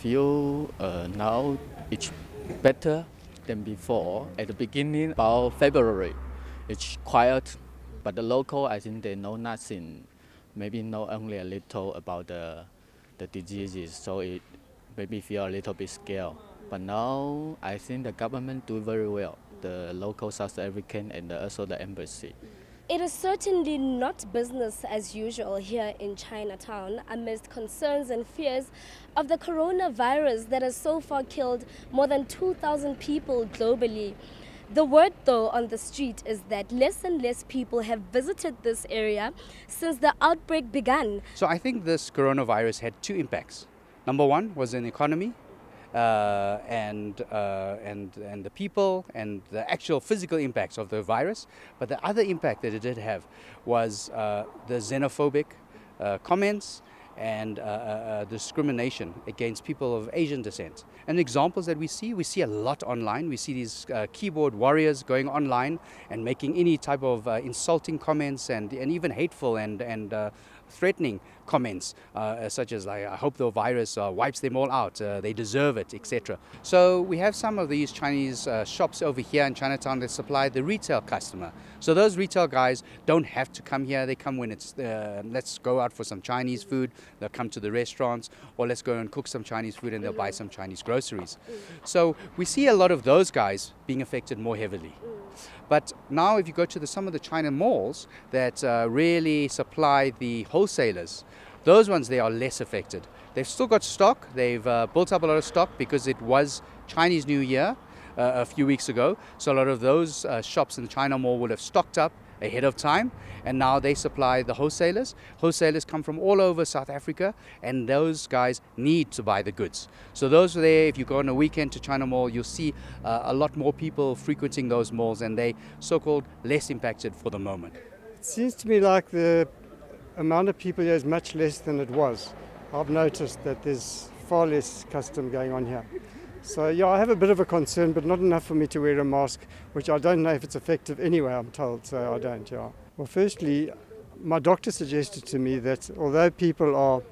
feel now it's better than before. At the beginning, about February, it's quiet, but the local, I think they know nothing. Maybe know only a little about the diseases, so it maybe feel a little bit scared. But now, I think the government do very well. The local South African and also the embassy. It is certainly not business as usual here in Chinatown amidst concerns and fears of the coronavirus that has so far killed more than 2,000 people globally. The word, though, on the street is that less and less people have visited this area since the outbreak began. So I think this coronavirus had two impacts. Number one was in economy. And the people and the actual physical impacts of the virus. But the other impact that it did have was the xenophobic comments and discrimination against people of Asian descent. And examples that we see a lot online. We see these keyboard warriors going online and making any type of insulting comments and even hateful and threatening comments, such as like, I hope the virus wipes them all out, they deserve it, etc. So we have some of these Chinese shops over here in Chinatown that supply the retail customer. So those retail guys don't have to come here. They come when it's, let's go out for some Chinese food. They'll come to the restaurants, or let's go and cook some Chinese food and they'll buy some Chinese groceries. So we see a lot of those guys being affected more heavily. But now if you go to some of the China malls that really supply the wholesalers, those ones, they are less affected. They've still got stock. They've built up a lot of stock because it was Chinese New Year a few weeks ago. So a lot of those shops in the China mall would have stocked up ahead of time, and now they supply the wholesalers. Wholesalers come from all over South Africa, and those guys need to buy the goods. So those are there. If you go on a weekend to China Mall, you'll see a lot more people frequenting those malls, and they so-called less impacted for the moment. It seems to me like the amount of people here is much less than it was. I've noticed that there's far less custom going on here. So yeah, I have a bit of a concern, but not enough for me to wear a mask, which I don't know if it's effective anyway, I'm told, so I don't, yeah. Well, firstly, my doctor suggested to me that although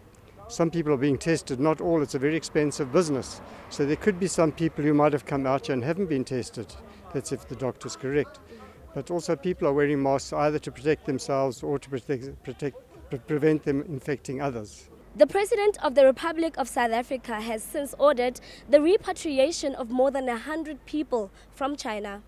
some people are being tested, not all, it's a very expensive business. So there could be some people who might have come out here and haven't been tested. That's if the doctor's correct. But also people are wearing masks either to protect themselves or to prevent them infecting others. The President of the Republic of South Africa has since ordered the repatriation of more than 100 people from China.